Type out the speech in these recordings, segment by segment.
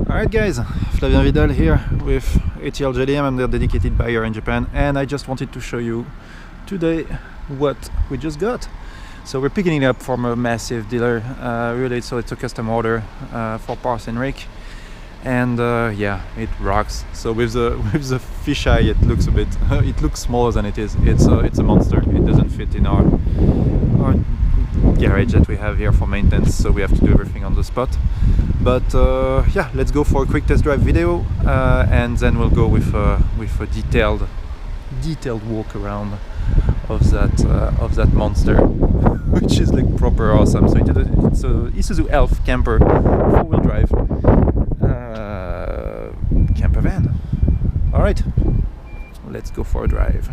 Alright guys, Flavien Vidal here with ATL JDM. I'm their dedicated buyer in Japan, and I just wanted to show you today what we just got. So we're picking it up from a massive dealer, really, so it's a custom order for parts and rig, and yeah, it rocks. So with the fisheye, it looks a bit it looks smaller than it is. It's a monster. It doesn't fit in our garage that we have here for maintenance, so we have to do everything on the spot. But yeah, let's go for a quick test drive video, and then we'll go with a detailed walk around of that monster, which is like proper awesome. So it's a Isuzu Elf Camper 4-wheel drive camper van. All right, let's go for a drive.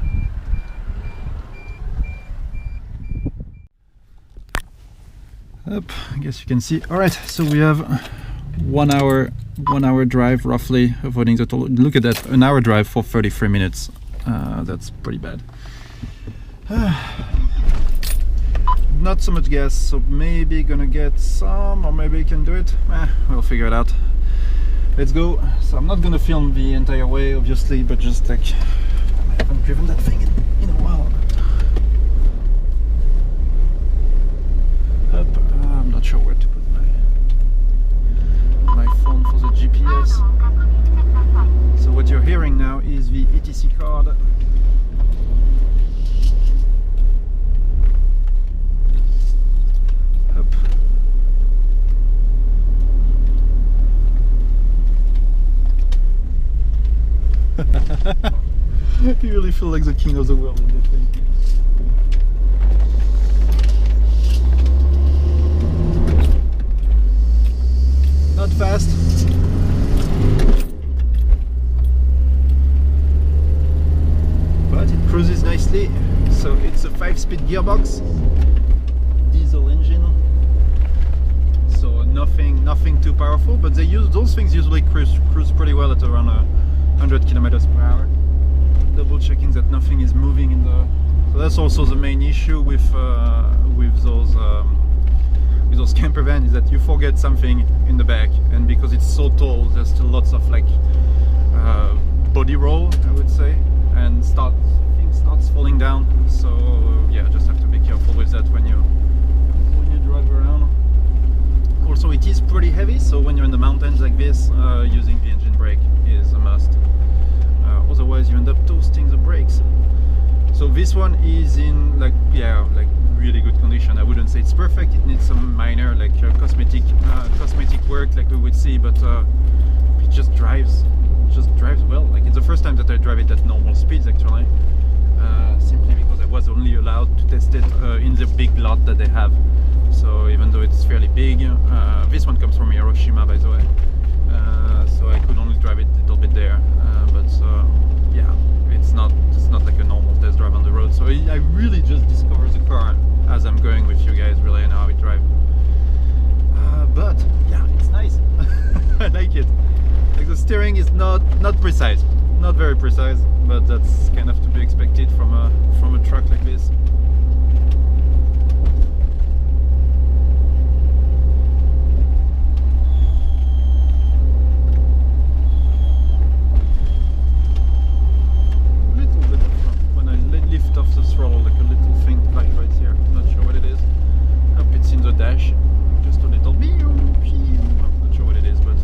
Up, I guess you can see. All right, so we have 1 hour drive roughly, avoiding the toll. Look at that, an hour drive for 33 minutes. That's pretty bad. Not so much gas, so maybe gonna get some, or maybe we can do it. We'll figure it out. Let's go. So I'm not gonna film the entire way, obviously, but just like, I haven't driven that thing in a while. Up. I'm not sure where to put my phone for the GPS. So what you're hearing now is the ETC card. Up. You really feel like the king of the world in that thing. Not fast, but it cruises nicely. So it's a 5-speed gearbox, diesel engine, so nothing too powerful, but those things usually cruise pretty well at around 100 kilometers per hour. Double checking that nothing is moving in the. So that's also the main issue with those camper vans, is that you forget something in the back, and because it's so tall, there's still lots of like body roll, I would say, and things starts falling down. So yeah, just have to be careful with that when you drive around. Also, it is pretty heavy, so when you're in the mountains like this, using the engine brake is a must. Otherwise, you end up toasting the brakes. So this one is in like really good condition. I wouldn't say it's perfect. It needs some minor like cosmetic work, like we would see, but it just drives well. Like, it's the first time that I drive it at normal speeds actually, simply because I was only allowed to test it in the big lot that they have. So even though it's fairly big, this one comes from Hiroshima, by the way, so I could only drive it a little bit there, but yeah, it's not like a normal test drive on the road. So I really just discovered the car as I'm going with you guys, really, and how it drives. But yeah, it's nice. I like it. Like, the steering is not precise, not very precise, but that's kind of to be expected from a truck like this. Lift off the throttle, like a little thing like right here. I'm not sure what it is. Hope it's in the dash. Just a little I'm not sure what it is, but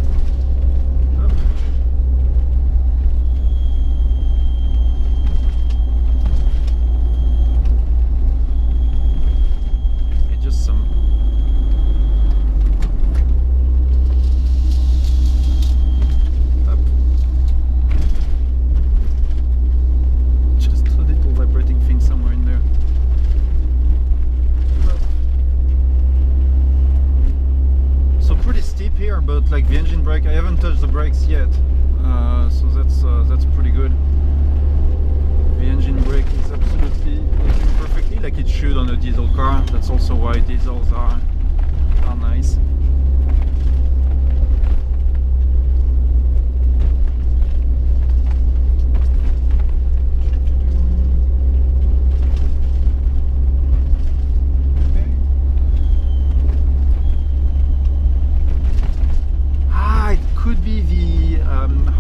up. It's just some up. Just a little vibrating thing somewhere in there. So pretty steep here, but like the engine brake, I haven't touched the brakes yet, so that's pretty good. The engine brake is absolutely working perfectly, like it should on a diesel car. That's also why diesels are nice.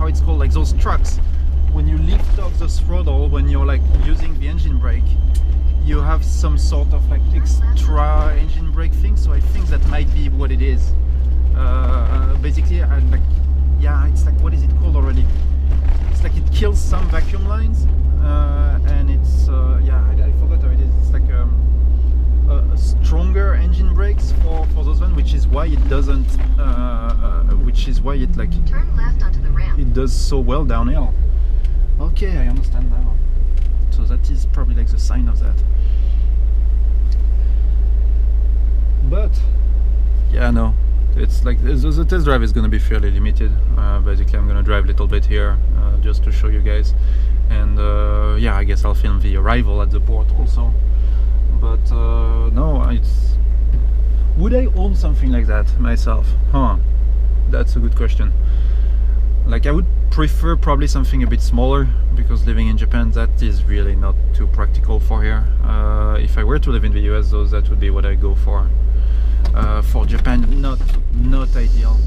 how it's called, like those trucks. When you lift off the throttle, when you're like using the engine brake, you have some sort of like extra engine brake thing. So I think that might be what it is. Basically, yeah, it's like, what is it called already? It's like it kills some vacuum lines, and it's yeah, I forgot how it is. It's like a stronger engine brakes for those ones, which is why it doesn't, which is why it like turn left onto the ramp. It does so well downhill. Okay, I understand now. So that is probably like the sign of that. But yeah, no, it's like the test drive is going to be fairly limited. Basically, I'm going to drive a little bit here just to show you guys, and yeah, I guess I'll film the arrival at the port also. But no, it's, would I own something like that myself? Huh, that's a good question. Like, I would prefer probably something a bit smaller, because living in Japan, that is really not too practical for here. If I were to live in the US though, that would be what I go for. For Japan, not ideal.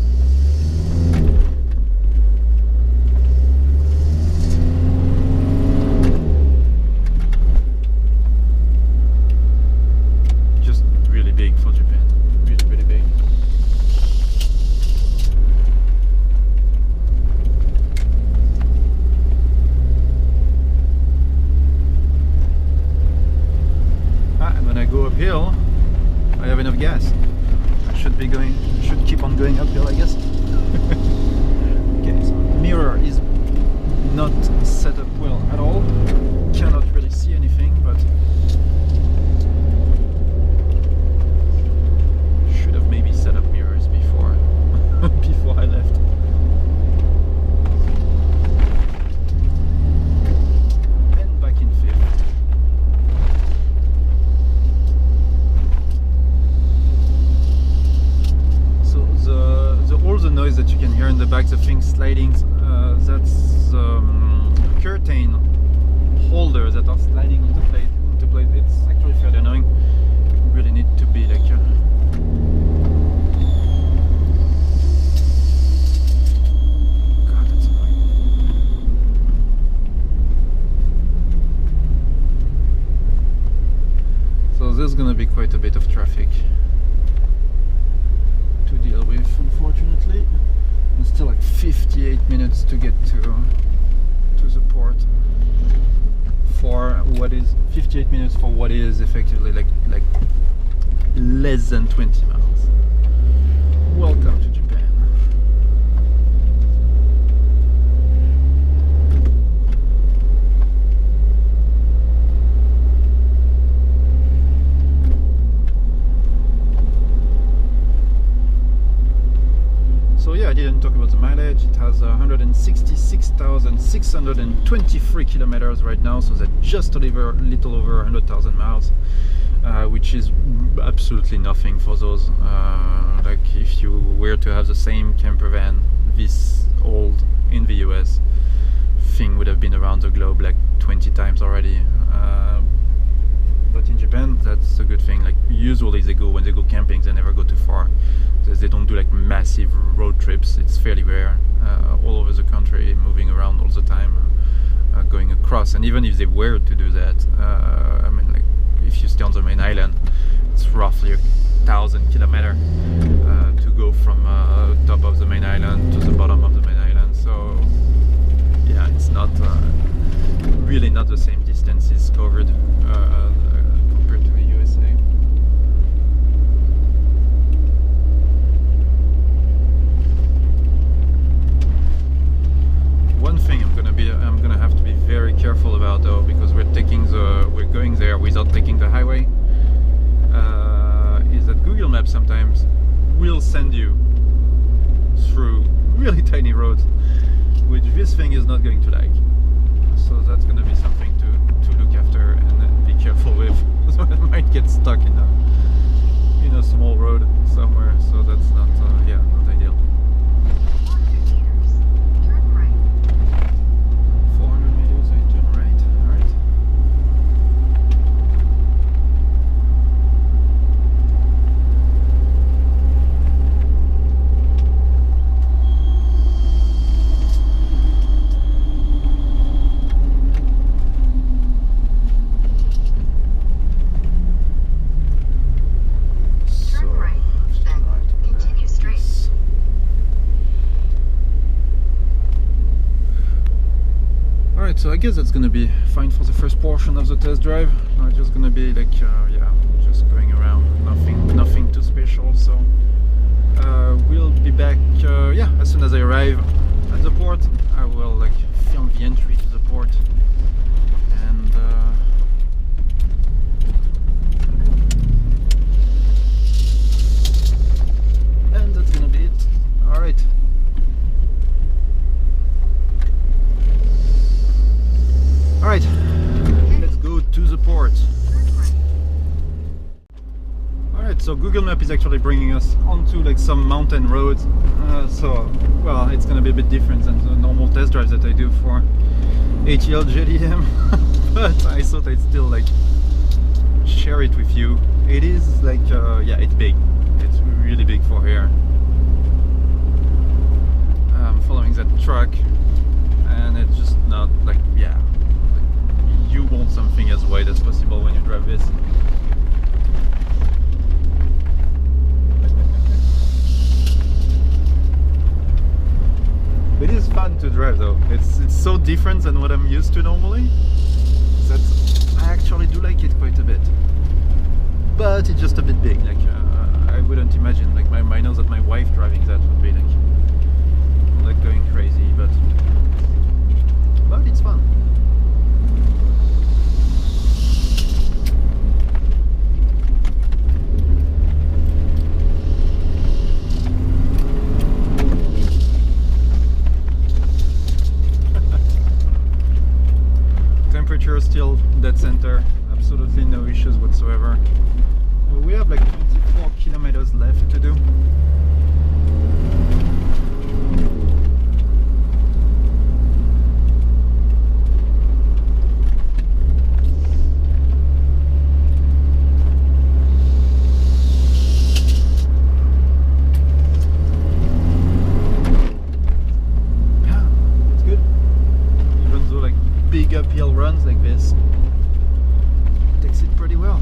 Just really big for Japan, really big. And when I go uphill, I have enough gas. Should keep on going uphill, I guess. Okay, so mirror is not set up well at all. Cannot really see anything, but should have maybe set up mirrors before before I left. And back in fifth. All the noise that you can hear in the back, the thing sliding, that's curtain holders that are sliding onto plate. It's actually fairly annoying. You really need to be like God, that's annoying. So there's gonna be quite a bit of traffic to deal with, unfortunately. It's still like 58 minutes to get to the port, for what is 58 minutes for what is effectively like less than 20 miles. Welcome to Japan. So yeah, I didn't talk about the mileage. It has 166,623 kilometers right now, so that's just a little over 100,000 miles, which is absolutely nothing for those. Like, if you were to have the same camper van this old in the US, thing would have been around the globe like 20 times already. But in Japan, that's a good thing. Like, usually when they go camping, they never go too far. They don't do like massive road trips. It's fairly rare, all over the country, moving around all the time, going across. And even if they were to do that, I mean, like, if you stay on the main island, it's roughly 1,000 kilometers to go from top of the main island to the bottom of the main island. So yeah, it's not really not the same distances covered compared to the USA. One thing I'm gonna have to be very careful about though, because we're going there without taking the highway, is that Google Maps sometimes will send you through really tiny roads, which this thing is not going to like. So that's gonna be something to look after and be careful with. So it might get stuck in a small road somewhere. So that's not yeah, not ideal. 400 meters, turn right. All right. so I guess that's gonna be fine for the first portion of the test drive. Now it's just gonna be like yeah, just going around, nothing too special. So we'll be back yeah, as soon as I arrive at the port. I will like film the entry to the port, and that's gonna be it. All right. Alright, let's go to the port. Alright, so Google Map is actually bringing us onto like some mountain roads. So, well, it's gonna be a bit different than the normal test drives that I do for ATL JDM. But I thought I'd still like share it with you. It is like, yeah, it's big. It's really big for here. I'm following that truck, and it's just not like, yeah. You want something as wide as possible when you drive this. It is fun to drive though. It's so different than what I'm used to normally that I actually do like it quite a bit. But it's just a bit big. Like I wouldn't imagine. Like I know that my wife driving that would be like going crazy, but it's fun. Temperature still dead center, absolutely no issues whatsoever. We have like 24 kilometers left to do. Uphill runs like this, takes it pretty well.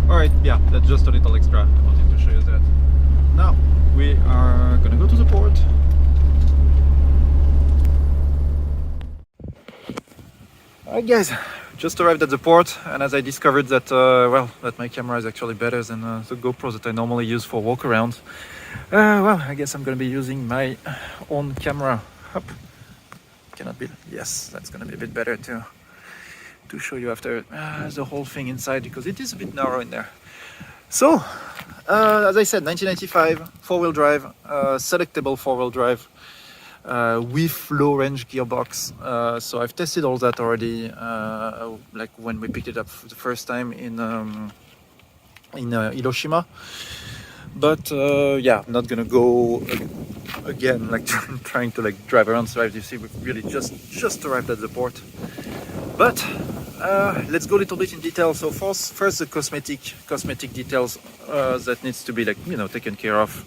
Alright, yeah, that's just a little extra. I wanted to show you that. Now we are gonna go to the port. Alright guys, just arrived at the port, and as I discovered that well, that my camera is actually better than the GoPro that I normally use for walk around, well, I guess I'm gonna be using my own camera. Up. Cannot be, yes, that's gonna be a bit better to show you after the whole thing inside, because it is a bit narrow in there. So as I said, 1995 four-wheel drive, selectable four-wheel drive, with low range gearbox. So I've tested all that already, like when we picked it up for the first time in Hiroshima. But yeah, I'm not gonna go again like trying to like drive around. So as you see, we've really just arrived at the port. But let's go a little bit in detail. So first the cosmetic details that needs to be, like, you know, taken care of.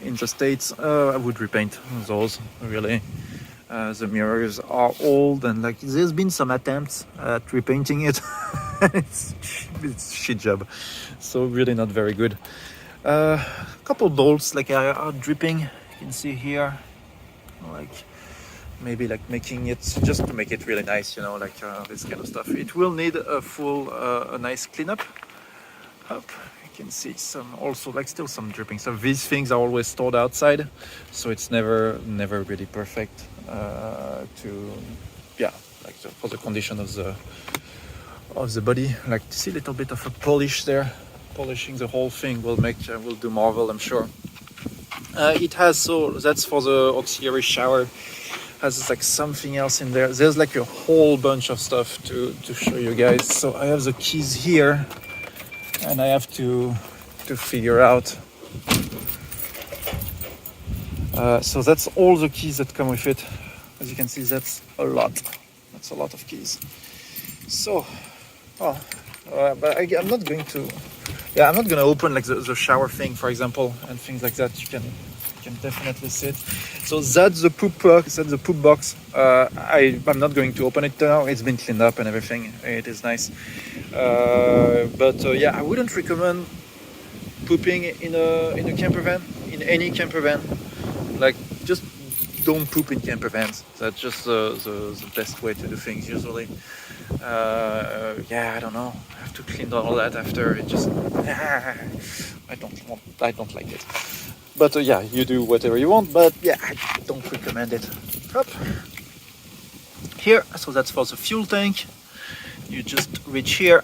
In the States, I would repaint those, really. The mirrors are old, and like there's been some attempts at repainting it. it's shit job, so really not very good. Couple bolts like are dripping, you can see here, like maybe like making it, just to make it really nice, you know, like this kind of stuff. It will need a full a nice cleanup. Up, you can see some, also like still some dripping. So these things are always stored outside, so it's never really perfect to, yeah, like for the condition of the body. Like, see a little bit of a polish there. Polishing the whole thing will do marvel, I'm sure. It has, so that's for the auxiliary shower. Has like something else in there. There's like a whole bunch of stuff to show you guys. So I have the keys here, and I have to figure out. So that's all the keys that come with it. As you can see, that's a lot. That's a lot of keys. So, but I'm not going to. Yeah, I'm not going to open like the shower thing, for example, and things like that. You can You can definitely see it. So that's the poop box. That's the poop box. I'm not going to open it now. It's been cleaned up and everything. It is nice. But yeah, I wouldn't recommend pooping in a camper van, in any camper van. Like, just don't poop in camper vans. That's just the best way to do things usually. Yeah, I don't know. I have to clean all that after. It just I don't like it. But yeah, you do whatever you want. But yeah, I don't recommend it. Up here, so that's for the fuel tank. You just reach here,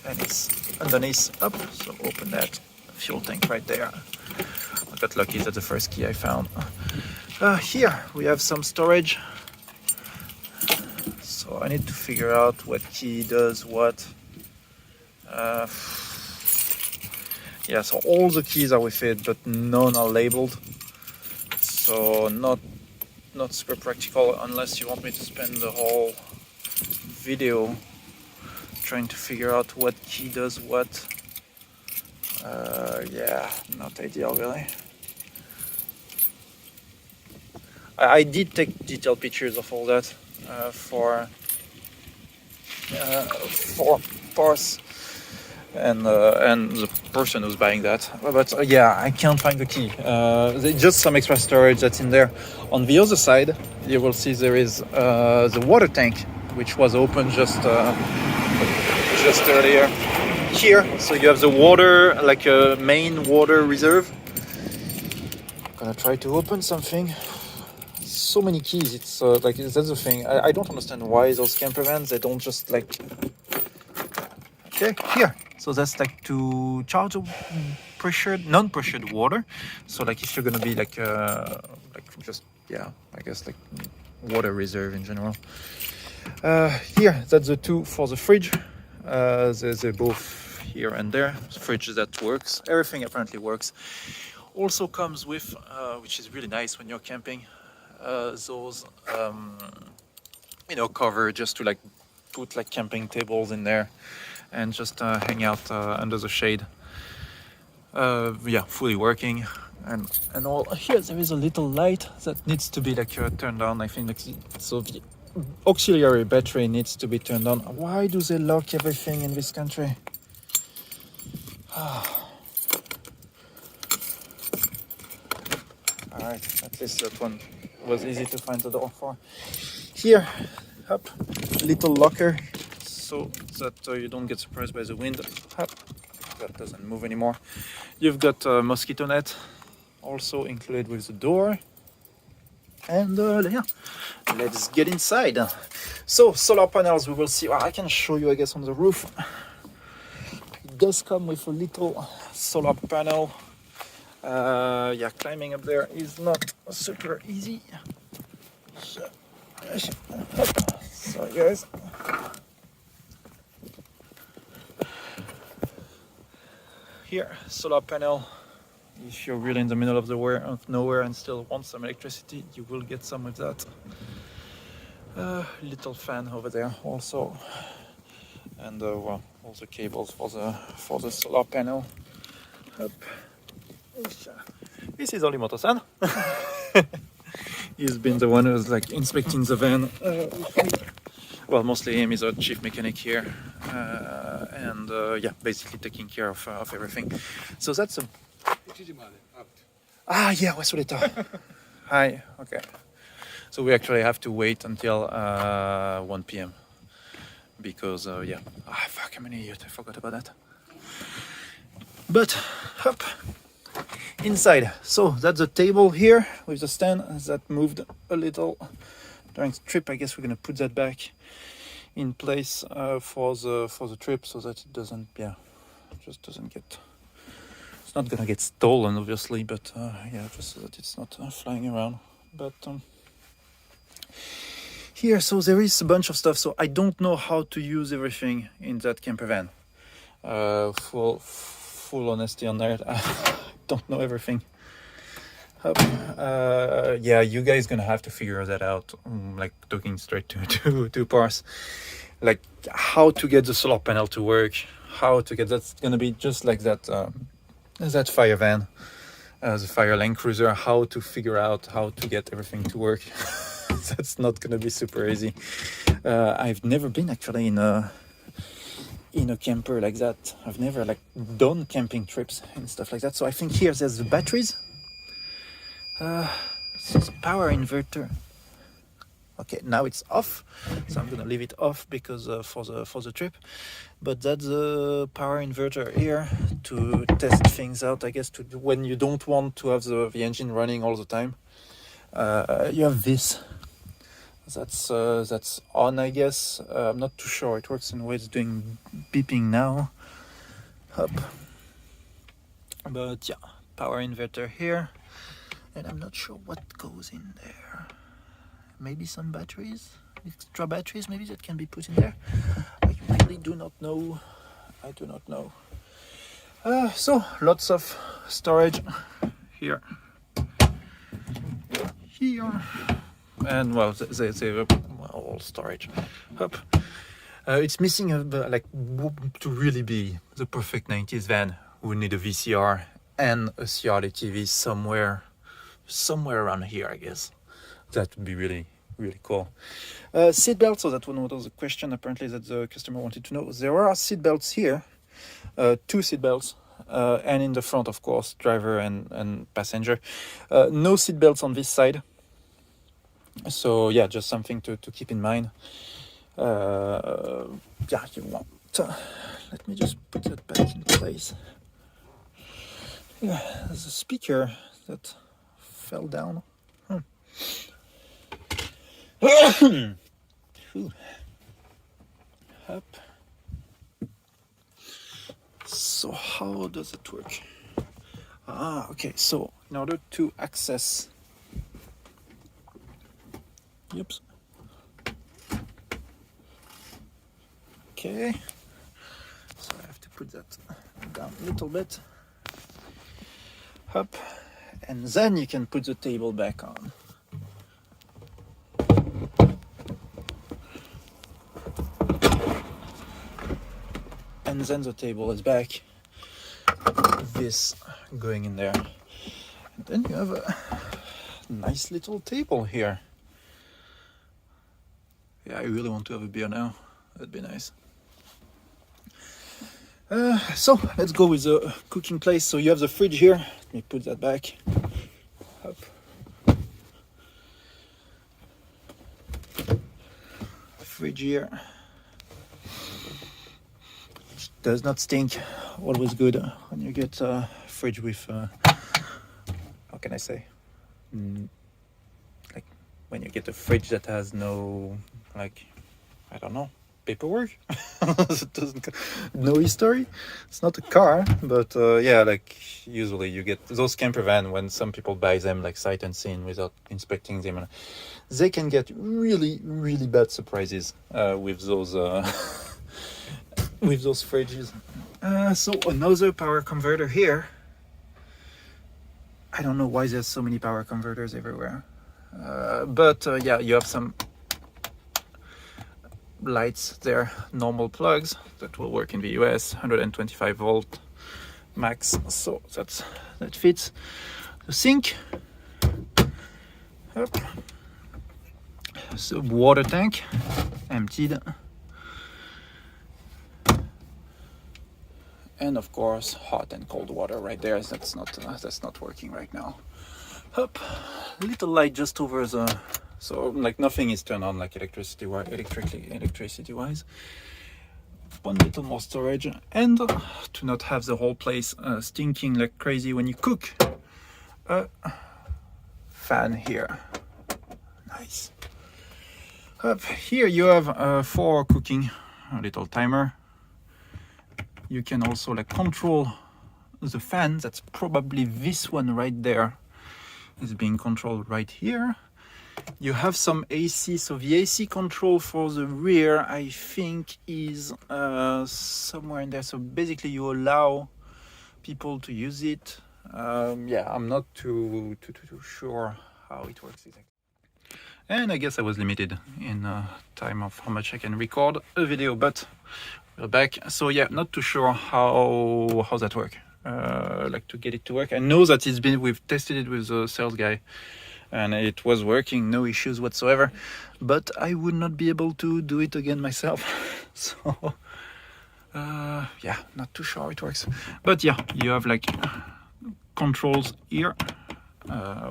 and it's underneath up. So open that fuel tank right there. I got lucky. That's the first key I found. Here we have some storage. So I need to figure out what key does what. Yeah, so all the keys are with it, but none are labeled. So not super practical unless you want me to spend the whole video trying to figure out what key does what. Yeah, not ideal really. I did take detailed pictures of all that for parts and the person who's buying that. But yeah, I can't find the key. Just some extra storage that's in there. On the other side, you will see there is the water tank, which was open just earlier. Here, so you have the water, like a main water reserve. I'm gonna try to open something. So many keys, it's like, that's the thing. I don't understand why those camper vans, they don't just like... Okay, here. So that's like to charge pressured, non-pressured water. So like if you're gonna be like just, yeah, I guess like water reserve in general. Here, that's the two for the fridge. They're both here and there. The fridge that works. Everything apparently works. Also comes with, which is really nice when you're camping, those cover just to like put like camping tables in there and just hang out under the shade. Yeah, fully working and all. Here there is a little light that needs to be like turned on. I think like, so the auxiliary battery needs to be turned on. Why do they lock everything in this country? Alright, at least that one was easy to find the door for. Here, up, little locker so that you don't get surprised by the wind. Up, that doesn't move anymore. You've got a mosquito net also included with the door. And yeah, let's get inside. So solar panels, we will see. Well, I can show you, I guess, on the roof. It does come with a little solar panel. Yeah, climbing up there is not super easy. So, sorry guys. Here, solar panel. If you're really in the middle of nowhere and still want some electricity, you will get some with that. Little fan over there also, and well, all the cables for the solar panel. Up. This is Olimoto-san. He's been the one who's like inspecting the van. Well, mostly him. He's a chief mechanic here, and yeah, basically taking care of everything. So that's a... yeah, what's it? Hi, okay. So we actually have to wait until 1 p.m. because yeah, fuck, I'm an idiot. I forgot about that. But up inside, so that's the table here with the stand that moved a little during the trip. I guess we're gonna put that back in place for the trip so that it doesn't, yeah, just doesn't get. It's not gonna get stolen, obviously, but yeah, just so that it's not flying around. But here, so there is a bunch of stuff. So I don't know how to use everything in that camper van. Full honesty on that, I don't know everything. Yeah, you guys gonna have to figure that out. Like talking straight to Pars, like how to get the solar panel to work, how to get that's gonna be just like that. That fire van, the Fire Lane Cruiser, how to figure out how to get everything to work. That's not gonna be super easy. I've never been actually in a camper like that. I've never like done camping trips and stuff like that. So I think here there's the batteries. This is power inverter. Okay, now it's off, so I'm gonna leave it off because for the trip. But that's the power inverter here to test things out, I guess, to when you don't want to have the engine running all the time. You have this. That's on, I guess. I'm not too sure. It works in a way it's doing beeping now. Up. But yeah, power inverter here, and I'm not sure what goes in there. Maybe some batteries, extra batteries maybe that can be put in there. I really do not know. I do not know. So lots of storage here, and well, they all storage up. It's missing like to really be the perfect 90s van. We need a VCR and a CRT TV somewhere around here, I guess. That would be really cool. Seatbelt, so that one was a question apparently that the customer wanted to know. There are seatbelts here, 2 seatbelts, and in the front, of course, driver and passenger. No seatbelts on this side. So yeah, just something to keep in mind. Yeah, you want. Let me just put that back in place. Yeah, there's a speaker that fell down. Up. So how does it work? Okay, so in order to access, oops. Okay, so I have to put that down a little bit. Up, and then you can put the table back on. And then the table is back, this going in there. And then you have a nice little table here. Yeah, I really want to have a beer now. That'd be nice. So let's go with the cooking place. So you have the fridge here. Let me put that back. Up. Fridge here. Does not stink. Always good when you get a fridge with how can I say, like when you get a fridge that has no, like, I don't know, paperwork. It doesn't, no history. It's not a car, but yeah, like usually you get those camper van when some people buy them like sight unseen without inspecting them, and they can get really bad surprises with those with those fridges. So another power converter here. I don't know why there's so many power converters everywhere, but yeah, you have some lights there, normal plugs that will work in the US, 125 volt max, so that fits. The sink, up. So water tank emptied, and of course hot and cold water right there. That's not working right now. Up, little light just over the, so like nothing is turned on like electricity wise. One little more storage, and to not have the whole place stinking like crazy when you cook, a fan here. Nice. Up here you have for cooking a little timer. You can also like control the fan. That's probably this one right there is being controlled right here. You have some AC, so the AC control for the rear I think is somewhere in there. So basically you allow people to use it. Yeah, I'm not too sure how it works exactly. And I guess I was limited in time of how much I can record a video, but we're back. So yeah, not too sure how that works. like to get it to work. I know that we've tested it with a sales guy and it was working, no issues whatsoever, but I would not be able to do it again myself. So yeah, not too sure how it works, but yeah, you have like controls here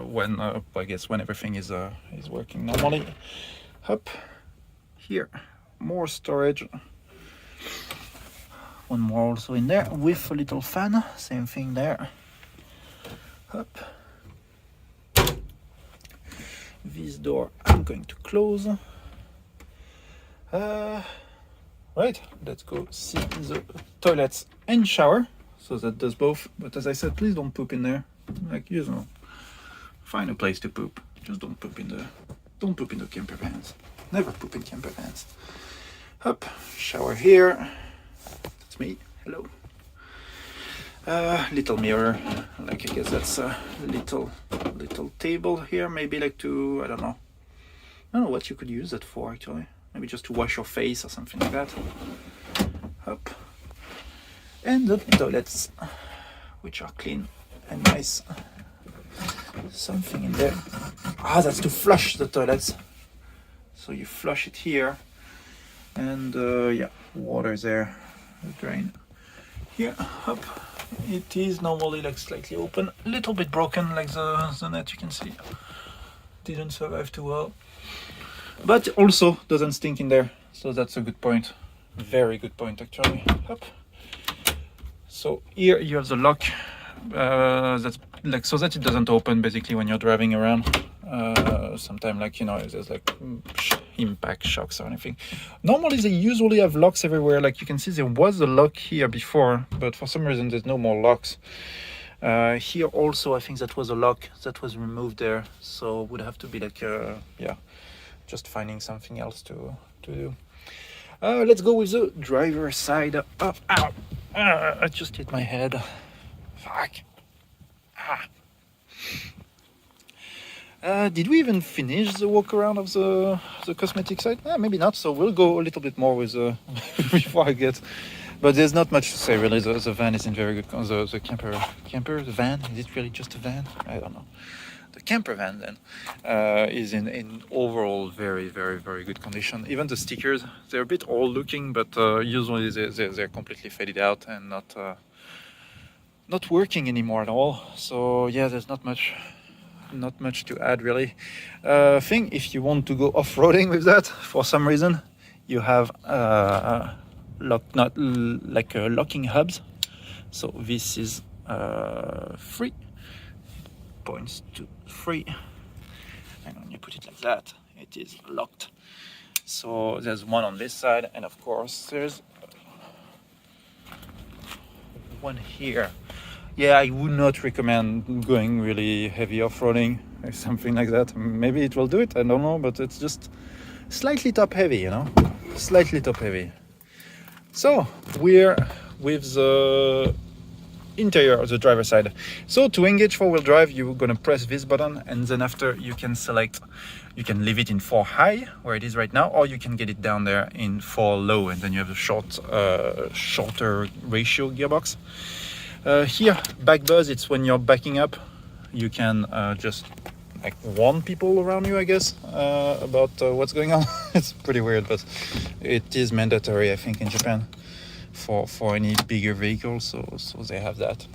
when I guess when everything is working normally. Up here, more storage, one more also in there with a little fan, same thing there. Up, this door I'm going to close. Right, let's go see the toilets and shower. So that does both, but as I said, please don't poop in there. Like, you know, find a place to poop. Just don't poop in the camper vans. Never poop in camper vans. Up, shower here. That's me. Hello. Little mirror. Like, I guess that's a little table here. Maybe like to, I don't know what you could use that for actually. Maybe just to wash your face or something like that. Up. And the toilets, which are clean and nice. Something in there. Ah, that's to flush the toilets. So you flush it here. And yeah, water there. The drain. Here, up. It is normally like slightly open. A little bit broken, like the net, you can see. Didn't survive too well. But also doesn't stink in there, so that's a good point. Very good point actually. Up. So here you have the lock, that's like so that it doesn't open basically when you're driving around. Sometimes, like, you know, there's like impact shocks or anything. Normally they usually have locks everywhere. Like you can see there was a lock here before, but for some reason there's no more locks. Here also I think that was a lock that was removed there, so would have to be like yeah, just finding something else to do. Let's go with the driver's side. Ow! I just hit my head. Fuck. Did we even finish the walk around of the cosmetic side? Maybe not. So we'll go a little bit more with before I get. But there's not much to say really. The van is in very good. The camper, the van. Is it really just a van? I don't know. The camper van then is in overall very good condition. Even the stickers, they're a bit old looking, but usually they're completely faded out and not working anymore at all. So yeah, there's not much to add really. Thing, if you want to go off-roading with that for some reason, you have locking hubs. So this is free. Points to free, and when you put it like that, it is locked. So there's one on this side, and of course there's one here. Yeah, I would not recommend going really heavy off-roading or something like that. Maybe it will do it, I don't know, but it's just slightly top heavy, you know, slightly top heavy. So we're with the interior of the driver's side. So to engage four-wheel drive, you're gonna press this button, and then after you can select, you can leave it in 4 high where it is right now, or you can get it down there in 4 low, and then you have a shorter ratio gearbox. Here, back buzz, it's when you're backing up. You can just like warn people around you, I guess, about what's going on. It's pretty weird, but it is mandatory, I think, in Japan for any bigger vehicles, so they have that.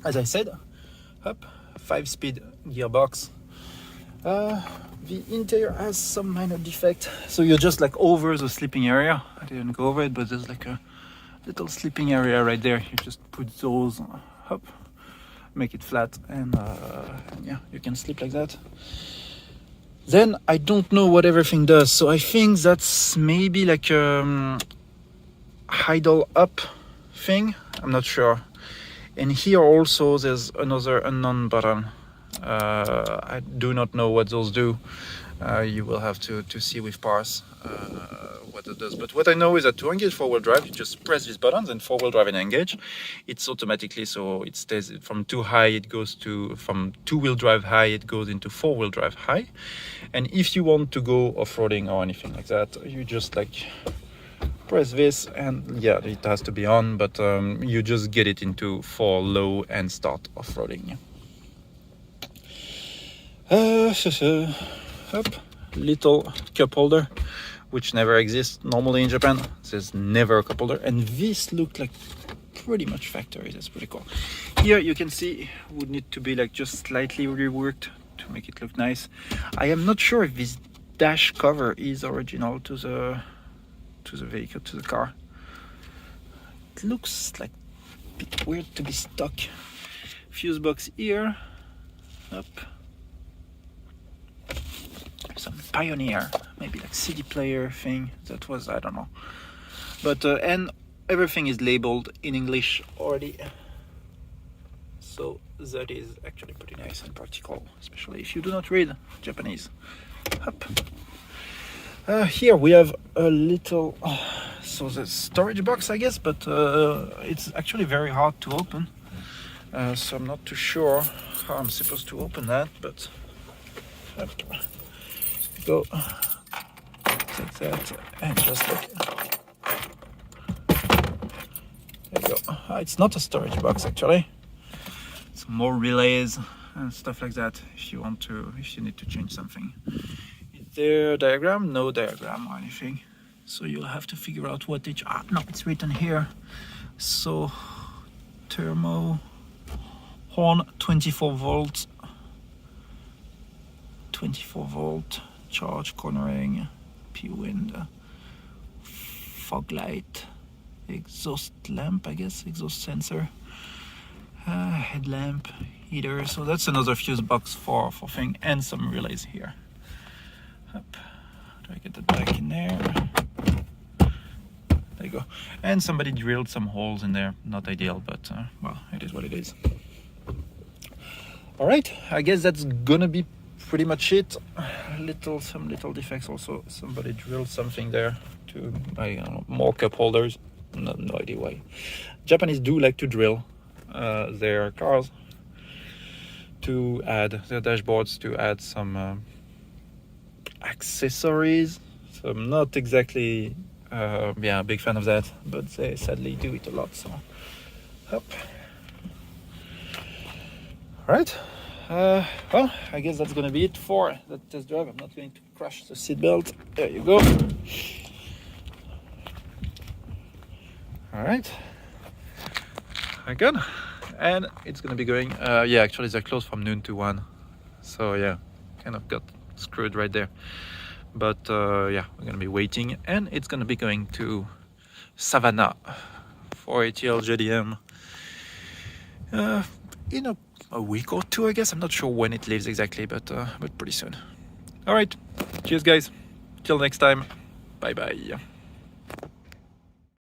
As I said, up 5-speed gearbox. The interior has some minor defect, so you're just like over the sleeping area. I didn't go over it, but there's like a little sleeping area right there. You just put those up, make it flat, and yeah, you can sleep like that. Then I don't know what everything does, so I think that's maybe like idle up thing, I'm not sure. And here also there's another unknown button. I do not know what those do. You will have to see with parse what it does. But what I know is that to engage four-wheel drive, you just press these buttons and four-wheel drive and engage. It's automatically, so it stays from 2 high, it goes to, from 2-wheel drive high, it goes into 4-wheel drive high. And if you want to go off-roading or anything like that, you just like press this, and yeah, it has to be on, but you just get it into for low and start off-roading. Up, little cup holder, which never exists normally in Japan. There's never a cup holder, and this looked like pretty much factory. That's pretty cool. Here you can see would need to be like just slightly reworked to make it look nice. I am not sure if this dash cover is original to the vehicle, to the car. It looks like a bit weird to be stuck. Fuse box here, up. Some Pioneer, maybe like CD player thing. That was, I don't know. But and everything is labeled in English already. So that is actually pretty nice and practical, especially if you do not read Japanese. Up. Here we have a little, so the storage box, I guess, but it's actually very hard to open. So I'm not too sure how I'm supposed to open that, but go take that and just look. There you go. It's not a storage box actually. It's more relays and stuff like that if you want to, if you need to change something. Is there a diagram? No diagram or anything. So you'll have to figure out what each. No, it's written here. So thermo horn 24 volts. 24 volt charge cornering, P-wind, fog light, exhaust lamp, I guess, exhaust sensor, headlamp, heater. So that's another fuse box for thing, and some relays here. Up. Do I get that back in there? There you go. And somebody drilled some holes in there. Not ideal, but well, it is what it is. All right, I guess that's gonna be pretty much it. Some little defects also. Somebody drilled something there to, I don't know, more cup holders. No idea why. Japanese do like to drill their cars to add their dashboards, to add some accessories. So I'm not exactly a big fan of that, but they sadly do it a lot. So up. All right. Well, I guess that's gonna be it for that test drive. I'm not going to crash the seatbelt. There you go. All right, good. And it's gonna be going. Yeah, actually they're closed from noon to 1. So yeah, kind of got screwed right there. But yeah, we're gonna be waiting, and it's gonna be going to Savannah for ATL JDM in a week or 2, I guess. I'm not sure when it leaves exactly, but pretty soon. All right, cheers guys, till next time, bye bye.